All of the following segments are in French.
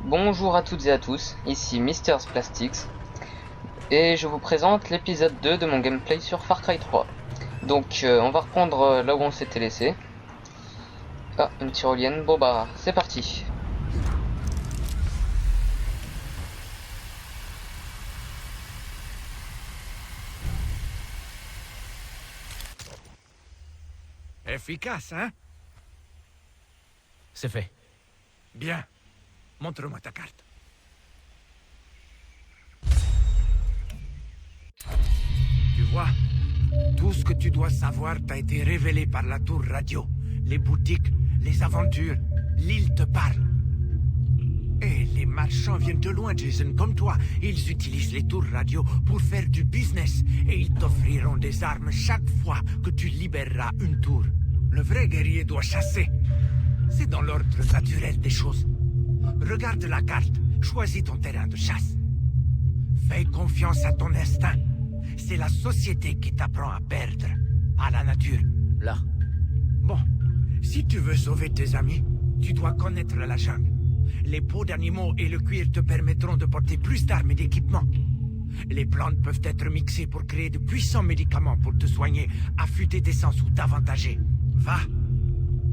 Bonjour à toutes et à tous, ici Mr Plastics et je vous présente l'épisode 2 de mon gameplay sur Far Cry 3. Donc on va reprendre là où on s'était laissé. Ah, une tyrolienne, bon bah c'est parti. Efficace, hein? C'est fait. Bien. Montre-moi ta carte. Tu vois, tout ce que tu dois savoir t'a été révélé par la tour radio. Les boutiques, les aventures, l'île te parle. Et les marchands viennent de loin, Jason, comme toi. Ils utilisent les tours radio pour faire du business. Et ils t'offriront des armes chaque fois que tu libéreras une tour. Le vrai guerrier doit chasser. C'est dans l'ordre naturel des choses. Regarde la carte, choisis ton terrain de chasse. Fais confiance à ton instinct. C'est la société qui t'apprend à perdre, à la nature. Là. Bon, si tu veux sauver tes amis, tu dois connaître la jungle. Les peaux d'animaux et le cuir te permettront de porter plus d'armes et d'équipements. Les plantes peuvent être mixées pour créer de puissants médicaments pour te soigner, affûter tes sens ou t'avantager. Va,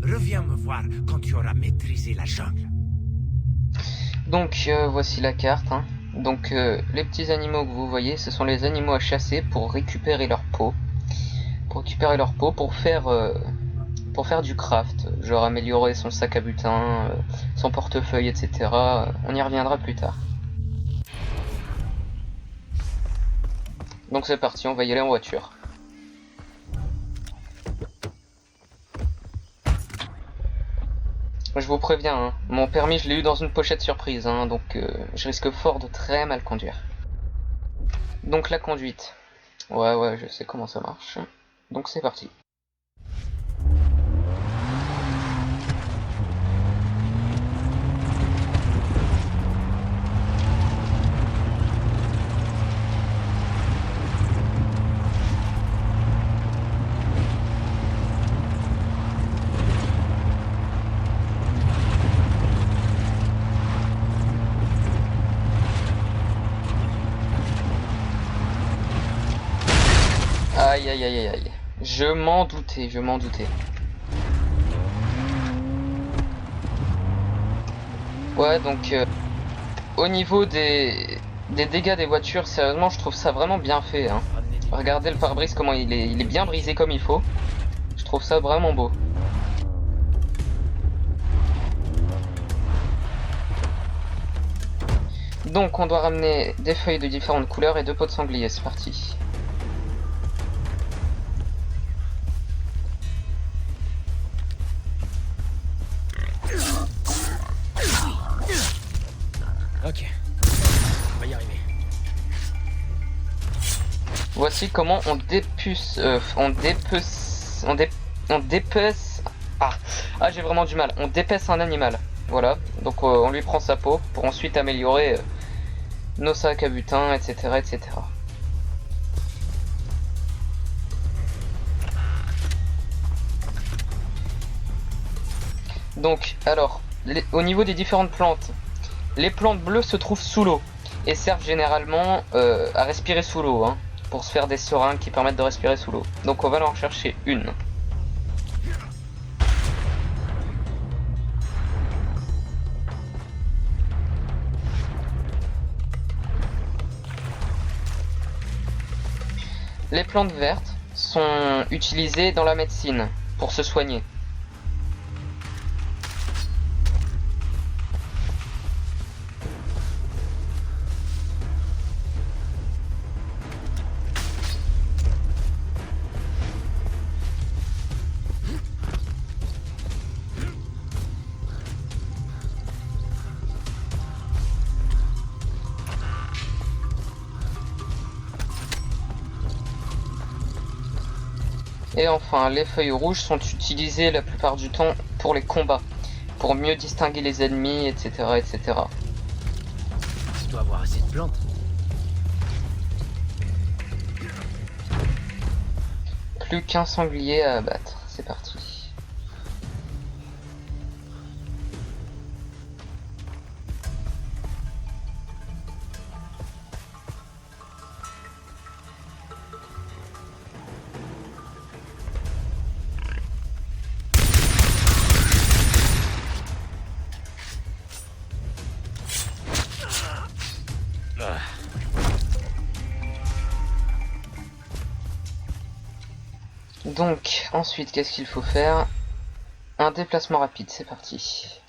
reviens me voir quand tu auras maîtrisé la jungle. Donc voici la carte, hein. Donc les petits animaux que vous voyez, ce sont les animaux à chasser pour récupérer leur peau. Pour faire du craft, genre améliorer son sac à butin, son portefeuille, etc. On y reviendra plus tard. Donc c'est parti, on va y aller en voiture. Je vous préviens, hein, mon permis je l'ai eu dans une pochette surprise, hein, donc je risque fort de très mal conduire. Donc la conduite. Ouais, je sais comment ça marche. Donc c'est parti. Aïe. Je m'en doutais. Ouais, donc au niveau des dégâts des voitures, sérieusement, je trouve ça vraiment bien fait, hein. Regardez le pare-brise, comment il est bien brisé comme il faut. Je trouve ça vraiment beau. Donc on doit ramener des feuilles de différentes couleurs et 2 pots de sanglier, c'est parti. Ok. On va y arriver. Voici comment on dépece. Ah, j'ai vraiment du mal. On dépece un animal. Voilà. Donc on lui prend sa peau pour ensuite améliorer nos sacs à butin, etc. Donc, alors, au niveau des différentes plantes, les plantes bleues se trouvent sous l'eau et servent généralement à respirer sous l'eau, hein, pour se faire des seringues qui permettent de respirer sous l'eau. Donc on va en rechercher une. Les plantes vertes sont utilisées dans la médecine pour se soigner. Et enfin, les feuilles rouges sont utilisées la plupart du temps pour les combats, pour mieux distinguer les ennemis, etc. Tu dois avoir assez de plantes. Plus qu'un sanglier à abattre, c'est parti. Donc, ensuite, qu'est-ce qu'il faut faire? Un déplacement rapide, c'est parti.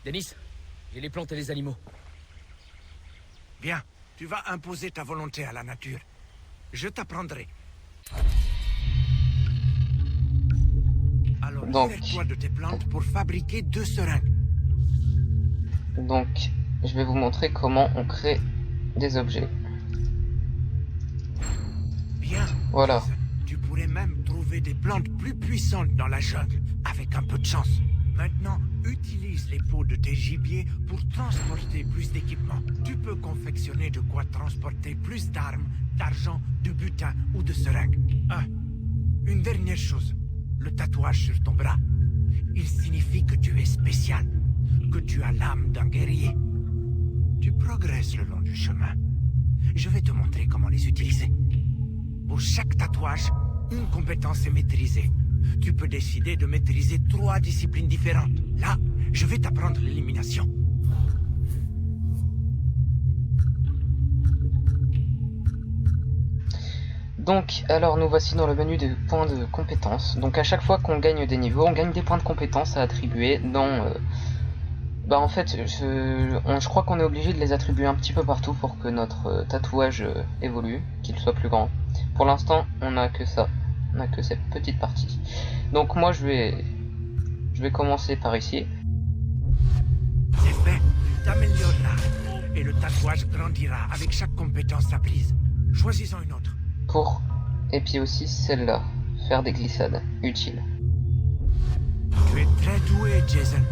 Denis, j'ai les plantes et les animaux. Bien, tu vas imposer ta volonté à la nature. Je t'apprendrai. Alors, Donc. sers-toi de tes plantes pour fabriquer 2 seringues. Donc, je vais vous montrer comment on crée des objets. Bien. Voilà. Tu pourrais même trouver des plantes plus puissantes dans la jungle, avec un peu de chance. Maintenant, utilise les peaux de tes gibiers pour transporter plus d'équipements. Tu peux confectionner de quoi transporter plus d'armes, d'argent, de butin ou de seringues. Ah, une dernière chose. Le tatouage sur ton bras. Il signifie que tu es spécial, que tu as l'âme d'un guerrier. Tu progresses le long du chemin. Je vais te montrer comment les utiliser. Pour chaque tatouage, une compétence est maîtrisée. Tu peux décider de maîtriser 3 disciplines différentes. Là, je vais t'apprendre l'élimination. Donc, alors nous voici dans le menu des points de compétences. Donc à chaque fois qu'on gagne des niveaux, on gagne des points de compétences à attribuer dans... en fait, je crois qu'on est obligé de les attribuer un petit peu partout pour que notre tatouage évolue, qu'il soit plus grand. Pour l'instant, on n'a que ça. On n'a que cette petite partie. Donc moi, je vais commencer par ici. C'est fait, tu t'amélioreras. Et le tatouage grandira avec chaque compétence apprise. Choisis-en une autre. Et puis aussi celle-là, faire des glissades, utile. Tu es très doué, Jason.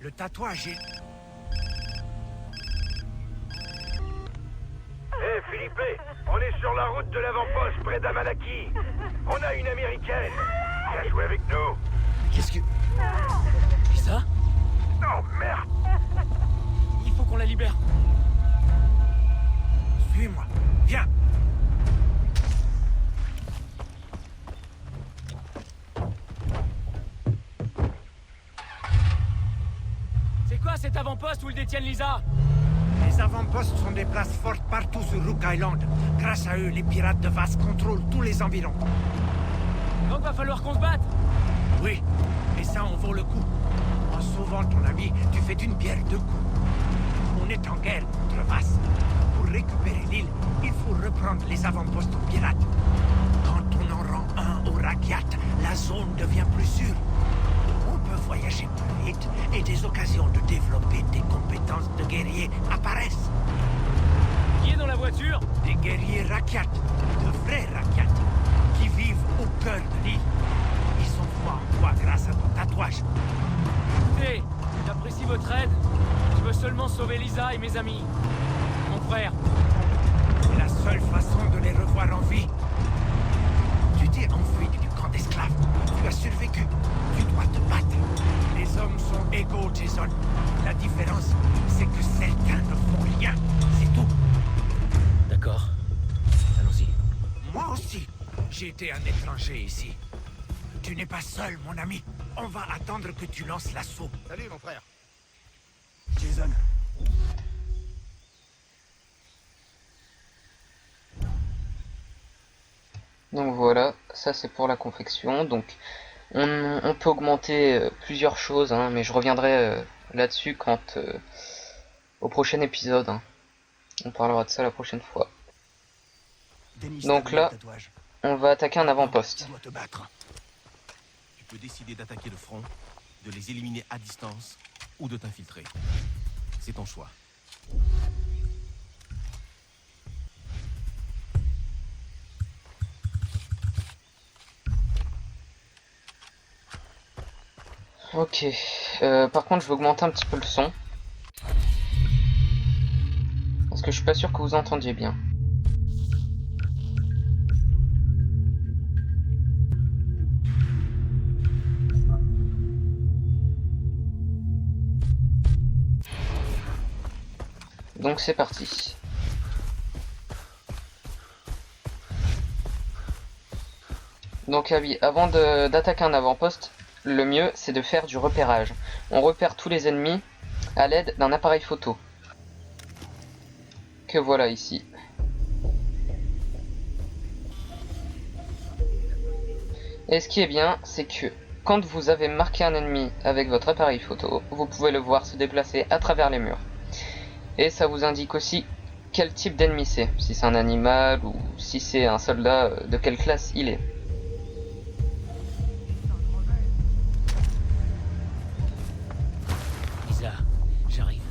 Le tatouage est... Hé, Philippe, on est sur la route de l'avant-poste près d'Amalaki. On a une américaine. Viens jouer avec nous. Qu'est-ce que... Lisa? Non, merde. Il faut qu'on la libère. Suis-moi, viens. C'est quoi cet avant-poste où ils détiennent Lisa? Les avant-postes sont des places fortes partout sur Rook Island. Grâce à eux, les pirates de Vass contrôlent tous les environs. Donc va falloir qu'on se batte. Oui, et ça en vaut le coup. En sauvant ton ami, tu fais d'une pierre 2 coups. On est en guerre contre Vass. Pour récupérer l'île, il faut reprendre les avant-postes aux pirates. Quand on en rend un au Rakyat, la zone devient plus sûre. On peut voyager plus vite et des occasions de développer des compétences de guerrier apparaissent. Qui est dans la voiture? Des guerriers Rakyat, de vrais Rakyat, qui vivent au cœur de l'île. Ils sont foi en toi grâce à ton tatouage. Écoutez, j'apprécie votre aide. Je veux seulement sauver Lisa et mes amis. Mon frère. C'est la seule façon de les revoir en vie. Tu t'es enfui du camp d'esclaves. Tu as survécu. Tu dois te battre. Les hommes sont égaux, Jason. La différence, c'est que certains ne font rien. C'est tout. D'accord. Allons-y. Moi aussi, j'ai été un étranger ici. Tu n'es pas seul, mon ami. On va attendre que tu lances l'assaut. Salut, mon frère. Jason. Donc voilà, ça c'est pour la confection. Donc on peut augmenter plusieurs choses, hein, mais je reviendrai là-dessus quand au prochain épisode. Hein. On parlera de ça la prochaine fois. Donc là, on va attaquer un avant-poste. Tu dois te battre. Tu peux décider d'attaquer de front, de les éliminer à distance ou de t'infiltrer. C'est ton choix. Ok, par contre je vais augmenter un petit peu le son. Parce que je suis pas sûr que vous entendiez bien. Donc c'est parti. Donc ah oui, avant d'attaquer un avant-poste, le mieux c'est de faire du repérage. On repère tous les ennemis à l'aide d'un appareil photo. Que voilà ici. Et ce qui est bien, c'est que quand vous avez marqué un ennemi avec votre appareil photo, vous pouvez le voir se déplacer à travers les murs. Et ça vous indique aussi quel type d'ennemi c'est, si c'est un animal ou si c'est un soldat, de quelle classe il est. Lisa, j'arrive.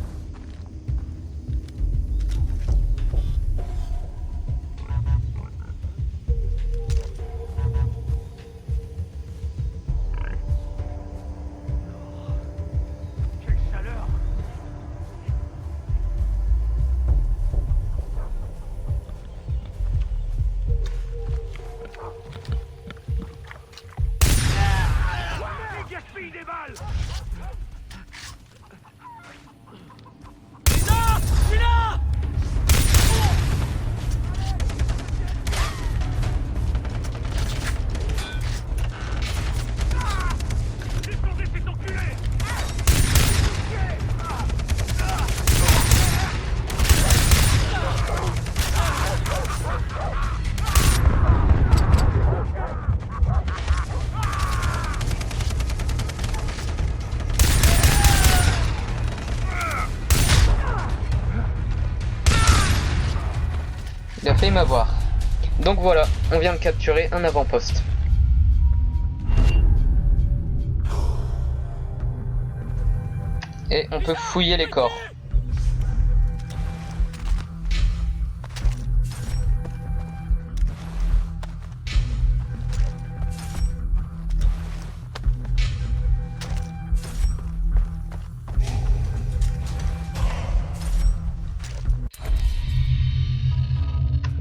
Quelle chaleur! Il gaspille des balles! Lisa, je suis là. Descendez cet enculé! Il a failli m'avoir. Donc voilà, on vient de capturer un avant-poste. Et on peut fouiller les corps.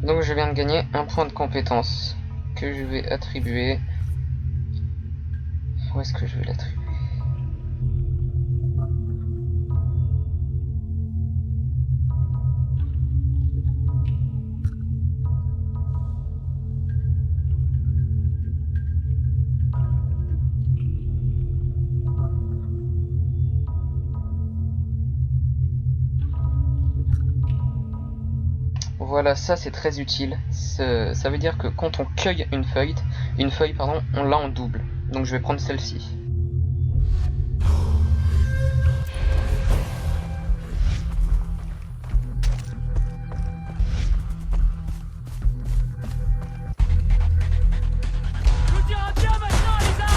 Donc je viens de gagner un point de compétence que je vais attribuer. Où est-ce que je vais l'attribuer? Voilà, ça c'est très utile. Ça veut dire que quand on cueille une feuille, on l'a en double. Donc je vais prendre celle-ci. Tout ira bien maintenant, Lisa.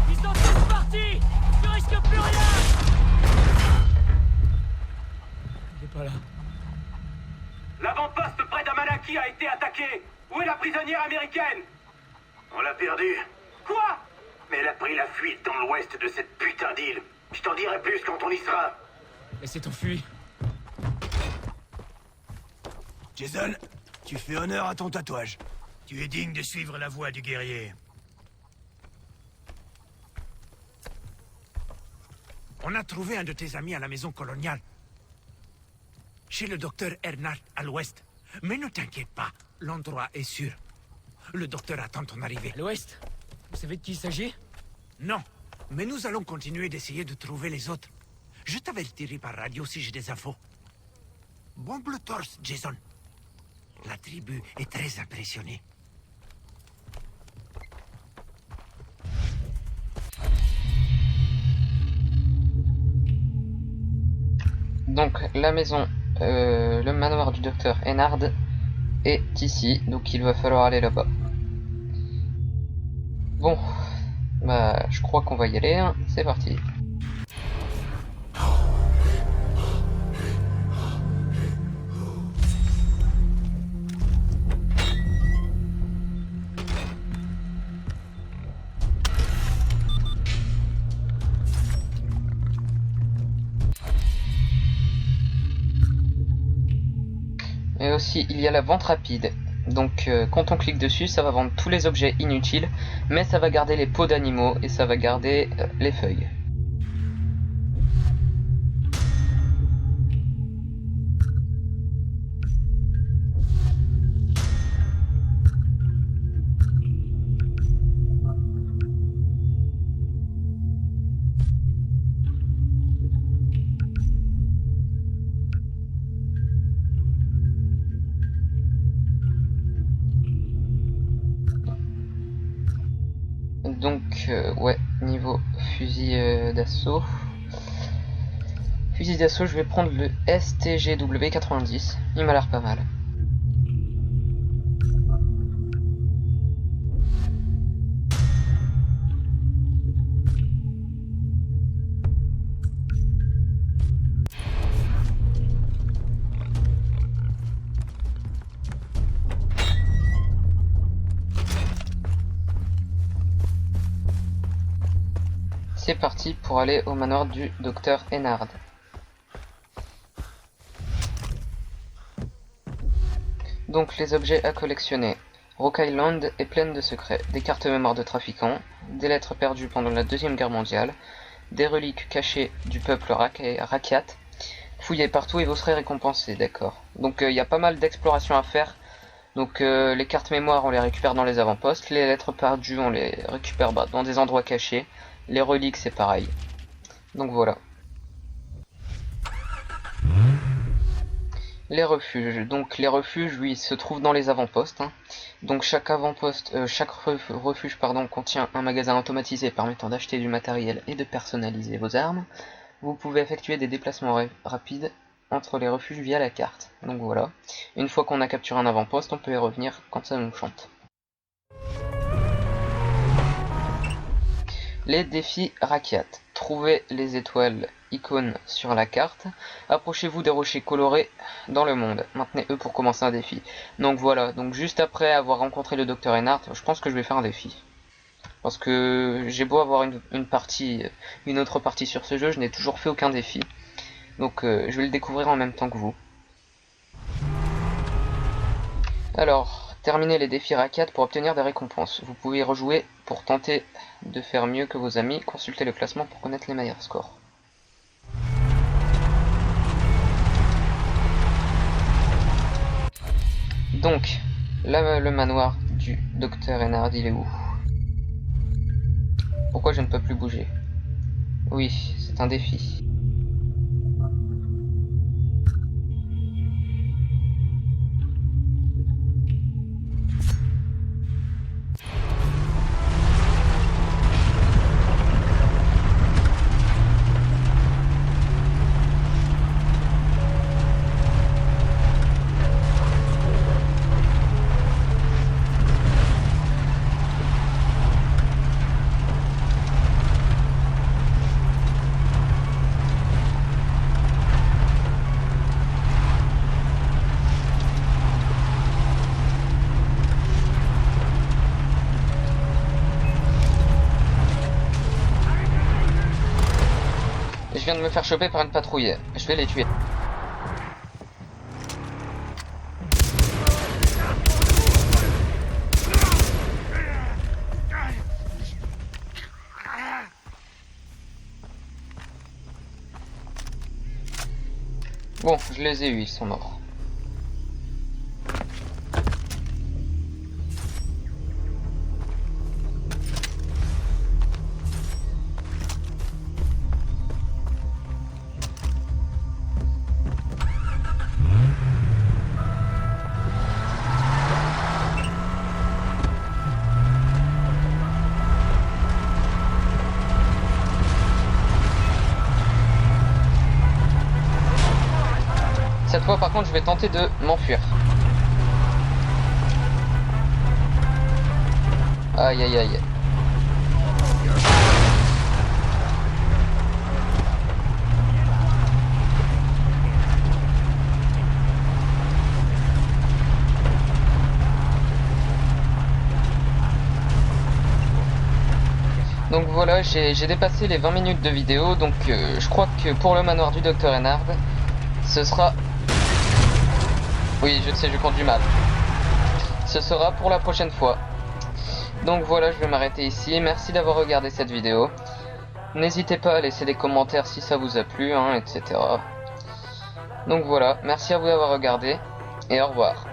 Ils sont tous partis. Tu risques plus rien. Il est pas là. L'avant-poste près d'Amanaki a été attaqué! Où est la prisonnière américaine? On l'a perdue. Quoi? Mais elle a pris la fuite dans l'ouest de cette putain d'île. Je t'en dirai plus quand on y sera. Elle s'est enfuie. Jason, tu fais honneur à ton tatouage. Tu es digne de suivre la voie du guerrier. On a trouvé un de tes amis à la maison coloniale. Chez le docteur Ernard à l'ouest. Mais ne t'inquiète pas, l'endroit est sûr. Le docteur attend ton arrivée. À l'ouest. Vous savez de qui il s'agit? Non, mais nous allons continuer d'essayer de trouver les autres. Je t'avertirai par radio si j'ai des infos. Bon bleu torse, Jason. La tribu est très impressionnée. Donc la maison, le manoir du docteur Ennard est ici, donc il va falloir aller là-bas. Bon, bah je crois qu'on va y aller, hein. C'est parti. Et aussi il y a la vente rapide. Donc quand on clique dessus, ça va vendre tous les objets inutiles, mais ça va garder les peaux d'animaux et ça va garder les feuilles. Donc ouais, niveau fusil d'assaut. Fusil d'assaut, je vais prendre le STGW 90. Il m'a l'air pas mal. C'est parti pour aller au manoir du docteur Ennard. Donc les objets à collectionner. Rock Island est pleine de secrets, des cartes mémoire de trafiquants, des lettres perdues pendant la Deuxième Guerre mondiale, des reliques cachées du peuple Rakyat. Fouillez partout et vous serez récompensés, d'accord. Donc il y a pas mal d'exploration à faire. Donc les cartes mémoire on les récupère dans les avant-postes, les lettres perdues on les récupère dans des endroits cachés. Les reliques c'est pareil. Donc voilà. Les refuges. Donc les refuges, oui, se trouvent dans les avant-postes. Donc chaque avant-poste, chaque refuge contient un magasin automatisé permettant d'acheter du matériel et de personnaliser vos armes. Vous pouvez effectuer des déplacements rapides entre les refuges via la carte. Donc voilà. Une fois qu'on a capturé un avant-poste, on peut y revenir quand ça nous chante. Les défis Rakyat. Trouvez les étoiles icônes sur la carte. Approchez-vous des rochers colorés dans le monde. Maintenez E pour commencer un défi. Donc voilà, donc juste après avoir rencontré le docteur Ennard, je pense que je vais faire un défi. Parce que j'ai beau avoir une autre partie sur ce jeu, je n'ai toujours fait aucun défi. Donc je vais le découvrir en même temps que vous. Alors, terminez les défis Rakyat pour obtenir des récompenses. Vous pouvez rejouer pour tenter de faire mieux que vos amis. Consultez le classement pour connaître les meilleurs scores. Donc, là, le manoir du docteur Ennard, il est où? Pourquoi je ne peux plus bouger? Oui, c'est un défi. Je viens de me faire choper par une patrouille. Je vais les tuer. Bon, je les ai eus, ils sont morts. Cette fois par contre je vais tenter de m'enfuir. Aïe aïe aïe. Donc voilà, j'ai dépassé les 20 minutes de vidéo, donc je crois que pour le manoir du docteur Ennard, ce sera... Oui, je sais, je conduis mal. Ce sera pour la prochaine fois. Donc voilà, je vais m'arrêter ici. Merci d'avoir regardé cette vidéo. N'hésitez pas à laisser des commentaires si ça vous a plu, etc. Donc voilà, merci à vous d'avoir regardé, et au revoir.